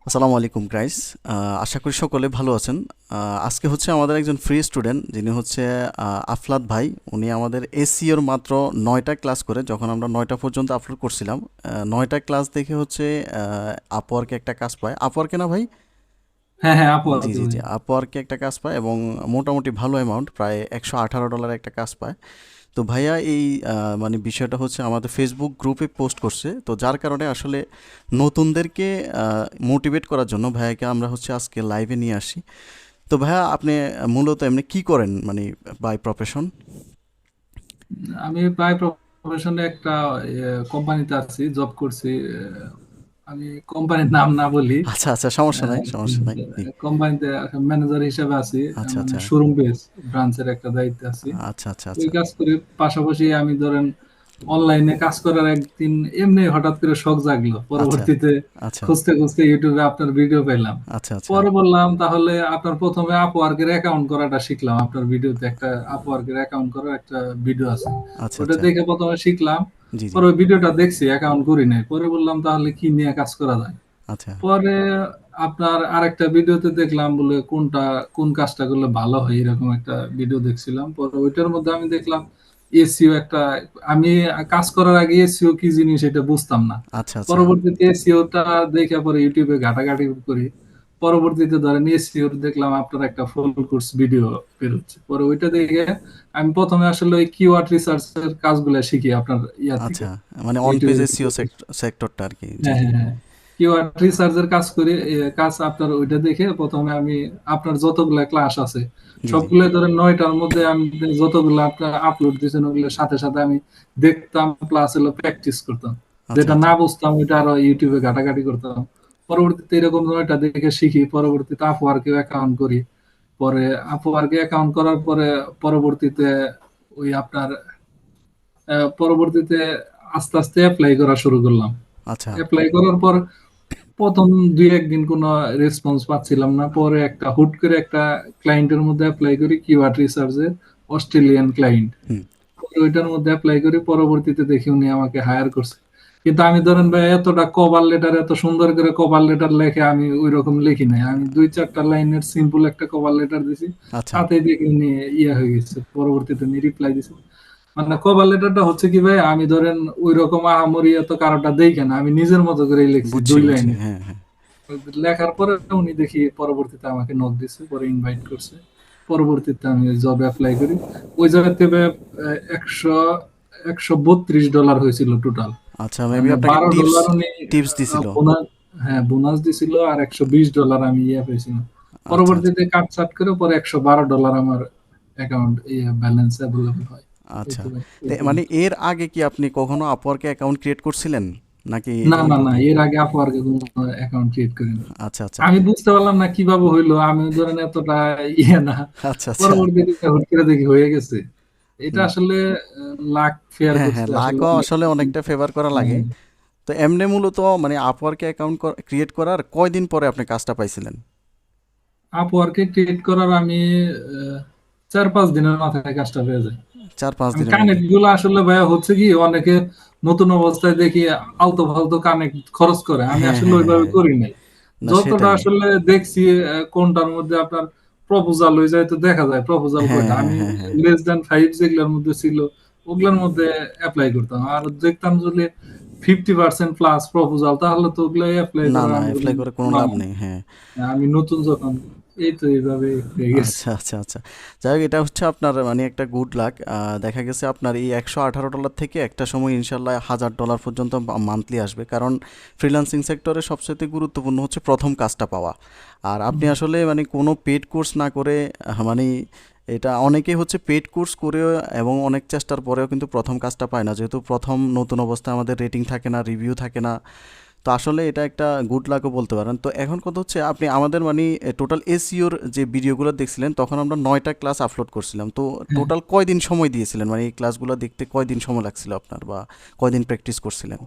আসসালামু আলাইকুম গাইস। আশা করি সকলে ভালো আছেন। আজকে হচ্ছে আমাদের একজন ফ্রি স্টুডেন্ট যিনি হচ্ছে আফলাদ ভাই। উনি আমাদের এসইওর মাত্র ৯টা ক্লাস করে, যখন আমরা ৯টা পর্যন্ত আপলোড করছিলাম, ৯টা ক্লাস দেখে হচ্ছে আপওয়ার্কে একটা কাজ পায়। আপওয়ার্কে না ভাই? হ্যাঁ, হ্যাঁ, আপু জি আরকি জি ভাই। জি, আপওয়ার্কে একটা কাজ পায় এবং মোটামুটি ভালো অ্যামাউন্ট, প্রায় $118 একটা কাজ পায়। তো ভাইয়া এই মানে বিষয়টা হচ্ছে আমাদের ফেসবুক গ্রুপে পোস্ট করছে, তো যার কারণে আসলে নতুনদেরকে মোটিভেট করার জন্য ভাইয়াকে আমরা হচ্ছে আজকে লাইভে নিয়ে আসি। তো ভাইয়া আপনি মূলত এমনি কি করেন, মানে বাই প্রফেশন? আমি প্রায় প্রফেশনে একটা কোম্পানিতে আছি, জব করছি। আমি কোম্পানির নাম না বলি। আচ্ছা আচ্ছা, সমস্যা নাই সমস্যা নাই, জি। কোম্পানিতে ম্যানেজার হিসেবে আছি। আচ্ছা মানে আচ্ছা শোরুম বেস ব্রাঞ্চের একটা দায়িত্বে আছি। আচ্ছা আচ্ছা ওই আচ্ছা কাজ করি, পাশাপাশি আমি ধরেন অনলাইনে কাজ করার একদিন এমনি হঠাৎ করে শখ জাগলো, আচ্ছা পরবর্তীতে আচ্ছা খুঁজতে খুঁজতে ইউটিউবে আপনার ভিডিও পেলাম। আচ্ছা আচ্ছা পরে বললাম তাহলে আপনার প্রথমে আপওয়ার্কের অ্যাকাউন্ট করাটা শিখলাম। আপনার ভিডিওতে একটা আপওয়ার্কের অ্যাকাউন্ট করার একটা ভিডিও আছে, আচ্ছা ওটা আচ্ছা, দেখে প্রথমে শিখলাম। জি জি, পরে ওই ভিডিওটা দেখছি, অ্যাকাউন্ট করি নাই। পরে বললাম তাহলে কি নিয়ে কাজ করা যায়। আচ্ছা পরে আপনার আরেকটা ভিডিওতে দেখলাম বলে কোন কাজটা করলে ভালো হয়, এরকম একটা ভিডিও দেখছিলাম। পরে ওইটার মধ্যে আমি দেখলাম এসইও একটা, আমি কাজ করার আগে এসইও কি জিনিস এটা বুঝতাম না। আচ্ছা আচ্ছা পরবর্তীতে এসইওটা দেখে পরে ইউটিউবে ঘাটাঘাটি করি। পরবর্তীতে ধরেন এসইওর দেখলাম আপনার একটা ফুল কোর্স ভিডিও বেরোচ্ছে। পরে ওইটা দেখে আমি প্রথমে আসলে ওই কিওয়ার্ড রিসার্চের কাজগুলো শিখি আপনার ইয়া থেকে, আচ্ছা, মানে অন পেজ ইউটিউবে। এসইও সেক্টরটা আর কি, জি হ্যাঁ, জি হ্যাঁ, হ্যাঁ। কিওয়ার্ড রিসার্চের কাজ করি। কাজ আপনার ওইটা দেখে প্রথমে আমি আপনার যতগুলা ক্লাস আছে জি জি, সবগুলো ধরেন ৯টার মধ্যে আমি যতগুলো আপনার আপলোড দিয়েছেন ওগুলোর সাথে সাথে আমি দেখতাম, প্লাস হলো প্র্যাকটিস করতাম। আচ্ছা যেটা আচ্ছা না বুঝতাম ওইটা আরো ইউটিউবে ঘাটাঘাটি করতাম। পরবর্তীতে এরকম ৯টা দেখে শিখি, পরবর্তীতে আপওয়ার্কে অ্যাকাউন্ট করি। পরে আপওয়ার্কে অ্যাকাউন্ট করার পরে পরবর্তীতে ওই আপনার পরবর্তীতে আস্তে আস্তে অ্যাপ্লাই করা শুরু করলাম। আচ্ছা অ্যাপ্লাই করার পর প্রথম ২-১ দিন কোনো রেসপন্স পাচ্ছিলাম না। পরে হুট করে একটা ক্লায়েন্টের মধ্যে এপ্লাই করি, কিওয়ার্ড রিসার্চ এর, অস্ট্রেলিয়ান ক্লায়েন্ট। হুম, পরে ওইটার মধ্যে এপ্লাই করি, পরবর্তীতে দেখি উনি আমাকে হায়ার করছে। কিন্তু আমি ধরেন ভাই এতটা কভার লেটার, এত সুন্দর করে কভার লেটার লেখে আমি ওইরকম লিখি নাই। আমি ২-৪টা লাইনের সিম্পল একটা কভার লেটার দিছি। আচ্ছা তাতেই দেখি উনি ইয়ে হয়ে গেছে। পরবর্তীতে উনি রিপ্লাই দিছে। মানে কভার লেটারটা হচ্ছে কি ভাই, আমি ধরেন ওইরকম আহামরি এত কারোটা দেখে না, আমি নিজের মতো করেই লিখছি বুঝছি ২ বুঝছি, লাইনে। হ্যাঁ হ্যাঁ, লেখার পরে উনি দেখি পরবর্তীতে আমাকে নক দিছে, পরে ইনভাইট করছে। পরবর্তীতে আমি জব অ্যাপ্লাই করি। ওই জায়গা থেকে একশো $১৩২ হয়েছিল টোটাল। আচ্ছা মেবি মানে আপনাকে টিপস $১২ উনি টিপস দিছিল। বোনাস, হ্যাঁ বোনাস দিছিল, আর $১২০ আমি ইয়ে পেয়েছিলাম। আচ্ছা আচ্ছা পরবর্তীতে কাট ছাট করে পরে $১১২ আমার অ্যাকাউন্ট ব্যালেন্স অ্যাভেলেবল হয়। এই আচ্ছা, তো ভাই, তো এই মানে পর্যন্ত। এর আগে কি আপনি কখনো আপওয়ার্কে অ্যাকাউন্ট ক্রিয়েট করছিলেন নাকি না, এই না, না, প্রথম? এর আগে আপওয়ার্কে কোনো অ্যাকাউন্ট ক্রিয়েট করিনি। আচ্ছা আচ্ছা আমি বুঝতে পারলাম না কিভাবে হইলো। আমি ধরেন এতটা ইয়ে না। আচ্ছা আচ্ছা, পরবর্তীতে হুট করে দেখি হয়ে গেছে। এটা হুম, আসলে লাক ফেয়ার হ্যাঁ হ্যাঁ, করছে আসলে লাকও অনেক। আসলে অনেকটা ফেভার করা লাগে। হ্যাঁ, তো এমনি মূলত মানে আপওয়ার্কে অ্যাকাউন্ট ক্রিয়েট করার কয়দিন পরে আপনি কাজটা পাইছিলেন? আপওয়ার্কে ক্রিয়েট করার আমি ৪-৫ দিনের মাথায় কাজটা পেয়ে যাই। ৪-৫ আমি দিনের মধ্যে? কানেক্ট গুলো আসলে ভাইয়া হচ্ছে কি, অনেকে নতুন অবস্থায় দেখি আলতু ফালতু কানেক্ট খরচ করে, আমি হ্যাঁ আসলে হ্যাঁ হ্যাঁ ওইভাবে হ্যাঁ, করি নাই। না যতটা সেটাই, আসলে দেখছি কোনটার মধ্যে আপনার প্রপোজাল হয়ে যায়, তো দেখা যায় প্রপোজাল হ্যাঁ কয়টা। হ্যাঁ আমি হ্যাঁ হ্যাঁ, লেস দ্যান 5 যেগুলোর মধ্যে ছিল ওগুলোর মধ্যে অ্যাপ্লাই করতাম। আর দেখতাম যদি 50% প্লাস প্রপোজাল, তাহলে তো ওগুলো অ্যাপ্লাই না করার না, আমি অ্যাপ্লাই করে কোনো লাভ নেই, হ্যাঁ। আমি নতুন যখন, এই তো এইভাবে হয়ে গেছে। আচ্ছা আচ্ছা আচ্ছা, যাই হোক, এটা হচ্ছে আপনার মানে একটা গুড লাক। দেখা গেছে আপনার এই $১18 থেকে একটা সময় ইনশাল্লাহ $১,০০০ পর্যন্ত মান্থলি আসবে, কারণ ফ্রিল্যান্সিং সেক্টরে সবচেয়ে গুরুত্বপূর্ণ হচ্ছে প্রথম কাজটা পাওয়া। আর আপনি আসলে মানে কোনো পেড কোর্স না করে মানে এটা অনেকেই হচ্ছে পেড কোর্স করেও এবং অনেক চেষ্টার পরেও কিন্তু প্রথম কাজটা পায় না, যেহেতু প্রথম নতুন অবস্থায় আমাদের রেটিং থাকে না, রিভিউ থাকে না। তো আসলে এটা একটা গুড লাকও বলতে পারেন। তো এখন কথা হচ্ছে আপনি আমাদের মানে টোটাল এসইওর যে ভিডিওগুলো দেখছিলেন, তখন আমরা ৯টা ক্লাস আপলোড করছিলাম। তো হ্যাঁ, টোটাল কয়দিন সময় দিয়েছিলেন, মানে এই ক্লাসগুলো দেখতে কয়দিন সময় লাগছিল আপনার, বা কয়দিন প্র্যাকটিস করছিলেন?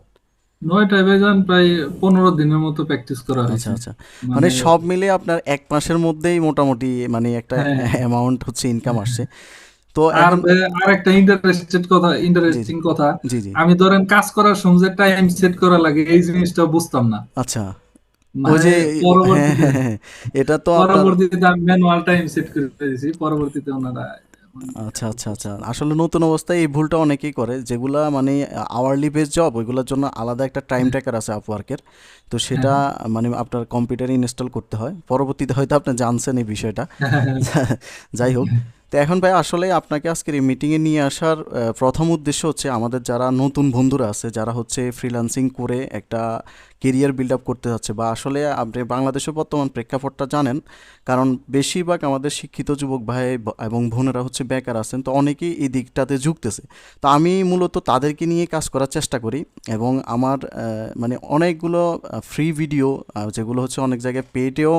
৯টায় বেজান প্রায় ১৫ দিনের মতো প্র্যাকটিস করা আচ্ছা হয়েছে। আচ্ছা, মানে মানে সব মিলে আপনার ১ মাসের মধ্যেই মোটামুটি মানে একটা হ্যাঁ, হ্যাঁ, অ্যামাউন্ট হচ্ছে ইনকাম হ্যাঁ। আসছে। তো আর এখন, আরেকটা জি জি ইন্টারেস্টিং কথা, জি জি, আমি ধরেন কাজ করার সময় যে টাইম সেট করা লাগে এই জিনিসটা বুঝতাম না। আচ্ছা ওই মানে যে হ্যাঁ পরবর্তীতে হ্যাঁ হ্যাঁ, এটা তো আপনার পরবর্তীতে আমি ম্যানুয়াল টাইম সেট করে দিয়েছি, পরবর্তীতে ওনারা আচ্ছা হেল্প আচ্ছা করছে। আচ্ছা, আসলে নতুন অবস্থায় এই ভুলটা অনেকেই করে, যেগুলা মানে আওয়ারলি বেস জব ওইগুলোর জন্য আলাদা একটা টাইম হ্যাঁ ট্র্যাকার আছে আপওয়ার্কের। তো হ্যাঁ সেটা মানে আপনার কম্পিউটারে ইনস্টল করতে হয়, পরবর্তীতে হয়তো আপনি জানছেন এই বিষয়টা। হ্যাঁ হ্যাঁ যাই হোক, তো এখন ভাই আসলে আপনাকে আজকের এই মিটিংয়ে নিয়ে আসার প্রথম উদ্দেশ্য হচ্ছে আমাদের যারা নতুন বন্ধুরা আছে, যারা হচ্ছে ফ্রিল্যান্সিং করে একটা কেরিয়ার বিল্ড আপ করতে যাচ্ছে, বা আসলে আপনি বাংলাদেশের বর্তমান প্রেক্ষাপটটা জানেন, কারণ বেশিরভাগ আমাদের শিক্ষিত যুবক ভাই এবং বোনেরা হচ্ছে বেকার আছেন, তো অনেকেই এই দিকটাতে ঝুঁকতেছে। তো আমি মূলত তাদেরকে নিয়ে কাজ করার চেষ্টা করি, এবং আমার মানে অনেকগুলো ফ্রি ভিডিও, যেগুলো হচ্ছে অনেক জায়গায় পেডেও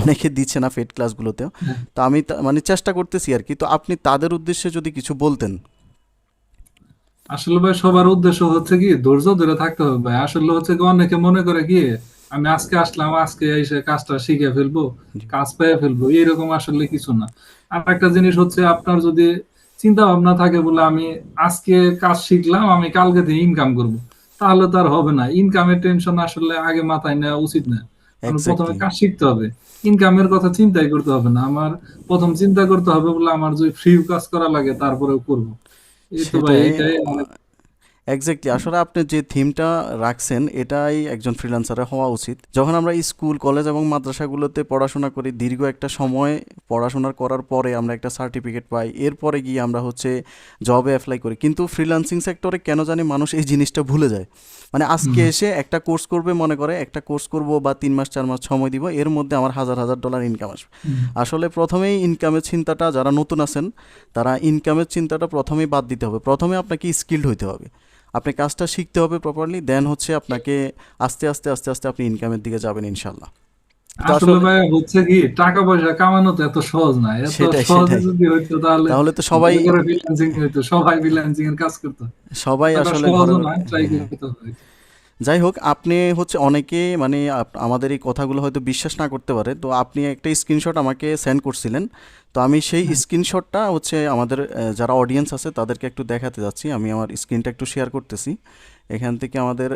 অনেকে দিচ্ছে না, পেড ক্লাসগুলোতেও। হ্যাঁ। তো আমি মানে চেষ্টা করতেছি আর কি। তো আপনি তাদের উদ্দেশ্যে যদি কিছু বলতেন। আসলে ভাই সবার উদ্দেশ্য হচ্ছে কি ধৈর্য ধরে থাকতে হবে ভাই। আসলে হচ্ছে কি অনেকে মনে করে কি আমি আজকে আসলাম, আজকে এসে কাজটা শিখে ফেলবো, জি। কাজ পেয়ে ফেলবো, এরকম আসলে কিছু না। আর একটা জিনিস হচ্ছে আপনার যদি চিন্তা ভাবনা থাকে বলে আমি আজকে কাজ শিখলাম, আমি কালকে থেকে ইনকাম করব, তাহলে তো আর হবে না। ইনকামের টেনশন আসলে আগে মাথায় নেওয়া উচিত না। আমি প্রথমে এক্স্যাক্টলি। কাজ শিখতে হবে, ইনকামের কথা চিন্তাই করতে হবে না আমার। প্রথম চিন্তা করতে হবে বলে আমার যদি ফ্রি কাজ করা লাগে তারপরেও করবো। এই তো ভাই সেটাই। এইটাই অনেক। এক্স্যাক্টলি, আসলে আপনি যে থিমটা রাখছেন এটাই একজন ফ্রিল্যান্সারের হওয়া উচিত। যখন আমরা স্কুল কলেজ এবং মাদ্রাসাগুলোতে পড়াশোনা করি, দীর্ঘ একটা সময় পড়াশোনা করার পরে আমরা একটা সার্টিফিকেট পাই, এরপরে গিয়ে আমরা হচ্ছে জবে অ্যাপ্লাই করি, কিন্তু ফ্রিল্যান্সিং সেক্টরে কেন জানি মানুষ এই জিনিসটা ভুলে যায়। মানে আজকে হুম, এসে একটা কোর্স করবে, মনে করে একটা কোর্স করব বা 3 মাস 4 মাস সময় দিব, এর মধ্যে আমার হাজার হাজার ডলার ইনকাম আসবে। হুম। আসলে প্রথমেই ইনকামের চিন্তাটা, যারা নতুন আছেন তারা ইনকামের চিন্তাটা প্রথমেই বাদ দিতে হবে। প্রথমে আপনাকে স্কিলড হইতে হবে, আপনি কাজটা শিখতে হবে প্রপারলি, দেন হচ্ছে আপনাকে আস্তে আস্তে আস্তে আস্তে আপনি ইনকামের দিকে যাবেন ইনশাল্লাহ। তো আসলে আসলে ভাই হচ্ছে কি টাকা পয়সা কামানো তো এত সহজ না। এত সেটাই সহজে সেটাই, যদি হইতো তাহলে তাহলে তো সবাই, ঘরে ঘরে ফ্রিল্যান্সিং হইতো, সবাই ফ্রিল্যান্সিং এর কাজ করতো। সবাই এতটা আসলে ঘরে সহজও ঘরে, না, ট্রাই হ্যাঁ হ্যাঁ। করতে হবে। যাই হোক, আপনি হচ্ছে অনেকে মানে আমাদের এই কথাগুলো হয়তো বিশ্বাস না করতে পারে, তো আপনি একটা স্ক্রিনশট আমাকে সেন্ড করছিলেন। তো আমি সেই হ্যাঁ, স্ক্রিনশটটা হচ্ছে আমাদের যারা অডিয়েন্স আছে তাদেরকে একটু দেখাতে যাচ্ছি। আমি আমার স্ক্রিনটা একটু শেয়ার করতেছি। এখান থেকে আমাদের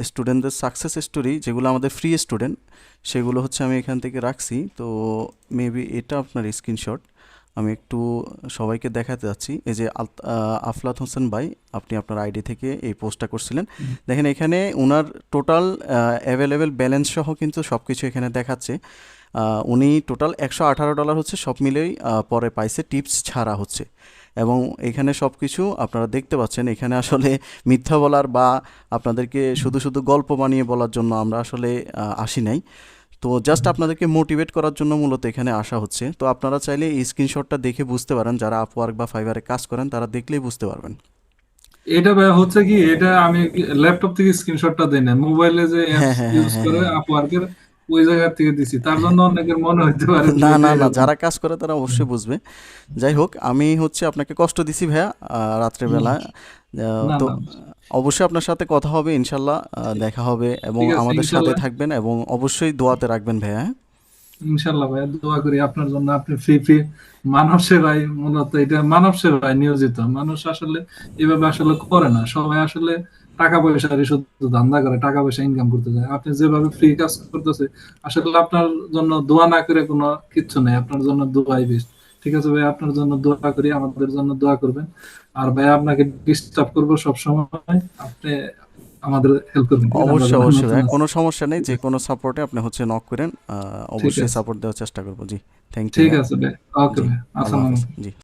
স্টুডেন্টদের সাকসেস স্টোরি, যেগুলো আমাদের ফ্রি স্টুডেন্ট, সেগুলো হচ্ছে আমি এখান থেকে রাখছি। তো মেবি এটা আপনার স্ক্রিনশট, আমি একটু সবাইকে দেখাতে যাচ্ছি। এই যে আফলাত হোসেন ভাই, আপনি আপনার আইডি থেকে এই পোস্টটা করছিলেন। হুম, দেখেন এখানে ওনার টোটাল অ্যাভেলেবেল ব্যালেন্স সহ কিন্তু সব কিছু এখানে দেখাচ্ছে। উনি টোটাল $118 হচ্ছে সব মিলেই পরে পাইছে, টিপস ছাড়া হচ্ছে। এবং এখানে সব কিছু আপনারা দেখতে পাচ্ছেন। এখানে আসলে মিথ্যা বলার বা আপনাদেরকে হুম, শুধু শুধু গল্প বানিয়ে বলার জন্য আমরা আসলে আসি নাই। তো জাস্ট হুম। আপনাদেরকে মোটিভেট করার জন্য মূলত এখানে আসা হচ্ছে। তো আপনারা চাইলে এই স্ক্রিনশটটা দেখে বুঝতে পারেন, যারা আপওয়ার্ক বা ফাইবারে কাজ করেন তারা দেখলেই বুঝতে পারবেন। এটা ভাই হচ্ছে কি এটা আমি ল্যাপটপ থেকে স্ক্রিনশটটা দেই না, মোবাইলে যে অ্যাপস হ্যাঁ হ্যাঁ হ্যাঁ ইউজ হ্যাঁ করে হ্যাঁ। আপওয়ার্কের ওই জায়গা থেকে দিছি। তার জন্য অনেকের মনে হইতে পারে যে না এটা না না, এরকম। যারা কাজ করে তারা অবশ্যই বুঝবে। যাই হোক, আমি হচ্ছে আপনাকে কষ্ট দিছি ভাইয়া হুম, রাত্রেবেলা। না তো না, অবশ্যই আপনার সাথে কথা হবে ইনশাল্লাহ, দেখা হবে, এবং ঠিক আছে আমাদের সাথে ইনশাল্লাহ। থাকবেন, এবং অবশ্যই দোয়াতে রাখবেন ভাইয়া, হ্যাঁ? ইনশাল্লাহ ভাই দোয়া করি আপনার জন্য। আপনি ফ্রি ফ্রি মানব সেবায়, মূলত এটা মানব সেবায় নিয়োজিত মানুষ আসলে এভাবে আসলে করে না। সবাই আসলে টাকা পয়সার শুধু ধান্দা করে, টাকা পয়সা ইনকাম করতে যায়। আপনি যেভাবে ফ্রি কাজ করতেছে, আসলে আপনার জন্য দোয়া না করে কোনো কিচ্ছু নেই, আপনার জন্য দোয়াই বেস্ট। ঠিক আছে ভাই, আপনার জন্য দোয়া করি, আমাদের জন্য দোয়া করবেন। আর ভাই আপনাকে ডিস্টার্ব করবো সব সময়, আপনি আমাদের হেল্প করবেন, ঠিক আছে, আমরা অবশ্যই যারা অবশ্যই নতুন ভাইয়া, আছি। কোনো সমস্যা নেই, ঠিক যে আছে, কোনো সাপোর্টে আপনি হচ্ছে নক করেন, ঠিক অবশ্যই আছে, সাপোর্ট দেওয়ার চেষ্টা করবো। জি, থ্যাংক ইউ ঠিক ভাইয়া। আছে ভাই। ওকে জি, ভাই, আল্লাহ আসসালামু হাফেজ। আলাইকুম। জি।